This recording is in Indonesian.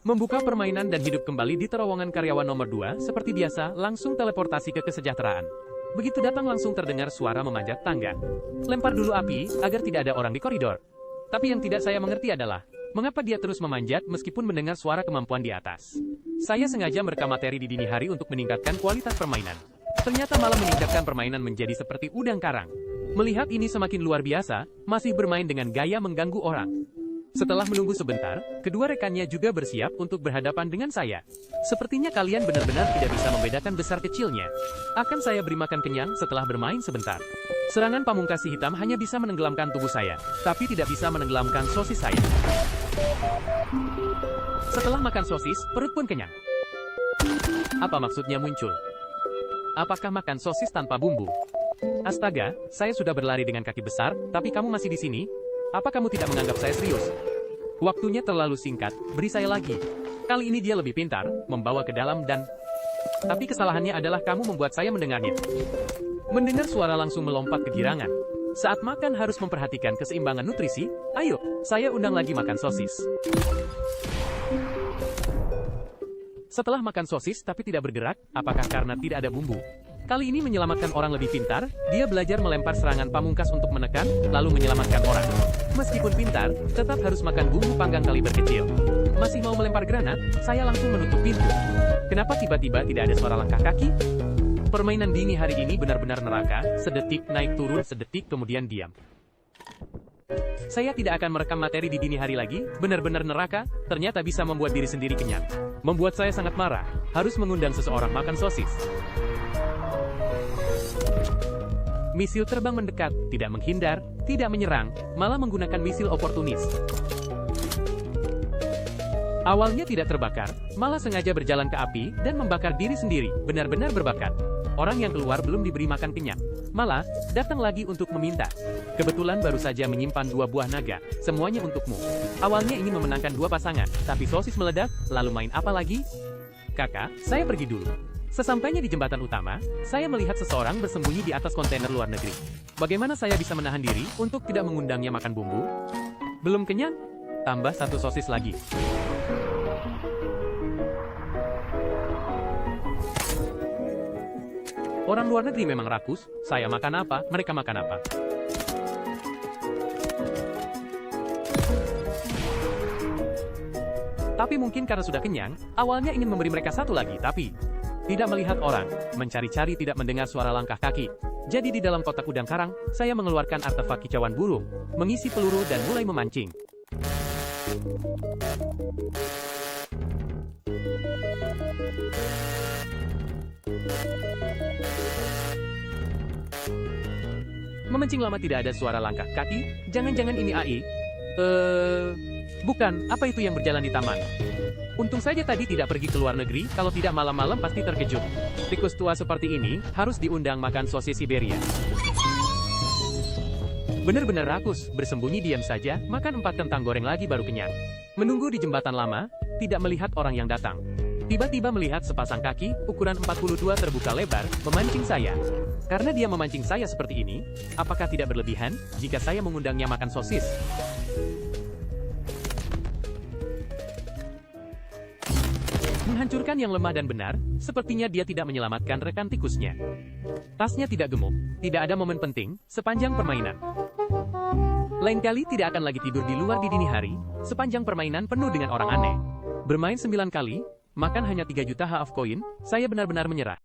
Membuka permainan dan hidup kembali di terowongan karyawan nomor 2, seperti biasa, langsung teleportasi ke kesejahteraan. Begitu datang langsung terdengar suara memanjat tangga. Lempar dulu api, agar tidak ada orang di koridor. Tapi yang tidak saya mengerti adalah, mengapa dia terus memanjat meskipun mendengar suara kemampuan di atas. Saya sengaja merekam materi di dini hari untuk meningkatkan kualitas permainan. Ternyata malah meningkatkan permainan menjadi seperti udang karang. Melihat ini semakin luar biasa, masih bermain dengan gaya mengganggu orang. Setelah menunggu sebentar, kedua rekannya juga bersiap untuk berhadapan dengan saya. Sepertinya kalian benar-benar tidak bisa membedakan besar kecilnya. Akan saya beri makan kenyang setelah bermain sebentar. Serangan pamungkas si hitam hanya bisa menenggelamkan tubuh saya, tapi tidak bisa menenggelamkan sosis saya. Setelah makan sosis, perut pun kenyang. Apa maksudnya muncul? Apakah makan sosis tanpa bumbu? Astaga, saya sudah berlari dengan kaki besar, tapi kamu masih di sini? Apa kamu tidak menganggap saya serius? Waktunya terlalu singkat, beri saya lagi. Kali ini dia lebih pintar, membawa ke dalam dan... Tapi kesalahannya adalah kamu membuat saya mendengarnya. Mendengar suara langsung melompat kegirangan. Saat makan harus memperhatikan keseimbangan nutrisi. Ayo, saya undang lagi makan sosis. Setelah makan sosis tapi tidak bergerak, apakah karena tidak ada bumbu? Kali ini menyelamatkan orang lebih pintar, dia belajar melempar serangan pamungkas untuk menekan, lalu menyelamatkan orang. Meskipun pintar, tetap harus makan bumbu panggang kaliber kecil. Masih mau melempar granat, saya langsung menutup pintu. Kenapa tiba-tiba tidak ada suara langkah kaki? Permainan dini hari ini benar-benar neraka, sedetik naik turun, sedetik kemudian diam. Saya tidak akan merekam materi di dini hari lagi, benar-benar neraka, ternyata bisa membuat diri sendiri kenyang. Membuat saya sangat marah, harus mengundang seseorang makan sosis. Misil terbang mendekat, tidak menghindar, tidak menyerang, malah menggunakan misil oportunis. Awalnya tidak terbakar, malah sengaja berjalan ke api dan membakar diri sendiri, benar-benar berbakat. Orang yang keluar belum diberi makan kenyang, malah datang lagi untuk meminta. Kebetulan baru saja menyimpan 2 buah naga, semuanya untukmu. Awalnya ingin memenangkan 2 pasangan, tapi sosis meledak, lalu main apa lagi? Kakak, saya pergi dulu. Sesampainya di jembatan utama, saya melihat seseorang bersembunyi di atas kontainer luar negeri. Bagaimana saya bisa menahan diri untuk tidak mengundangnya makan bumbu? Belum kenyang? Tambah 1 sosis lagi. Orang luar negeri memang rakus, saya makan apa, mereka makan apa. Tapi mungkin karena sudah kenyang, awalnya ingin memberi mereka 1 lagi, tapi... Tidak melihat orang, mencari-cari tidak mendengar suara langkah kaki. Jadi di dalam kotak udang karang, saya mengeluarkan artefak kicauan burung, mengisi peluru dan mulai memancing. Memancing lama tidak ada suara langkah kaki, jangan-jangan ini AI? Bukan, apa itu yang berjalan di taman? Untung saja tadi tidak pergi ke luar negeri, kalau tidak malam-malam pasti terkejut. Tikus tua seperti ini, harus diundang makan sosis Siberia. Benar-benar rakus, bersembunyi diam saja, makan 4 kentang goreng lagi baru kenyang. Menunggu di jembatan lama, tidak melihat orang yang datang. Tiba-tiba melihat sepasang kaki, ukuran 42 terbuka lebar, memancing saya. Karena dia memancing saya seperti ini, apakah tidak berlebihan, jika saya mengundangnya makan sosis? Menghancurkan yang lemah dan benar, sepertinya dia tidak menyelamatkan rekan tikusnya. Tasnya tidak gemuk, tidak ada momen penting, sepanjang permainan. Lain kali tidak akan lagi tidur di luar di dini hari, sepanjang permainan penuh dengan orang aneh. Bermain 9 kali, makan hanya 3 juta HF koin, saya benar-benar menyerah.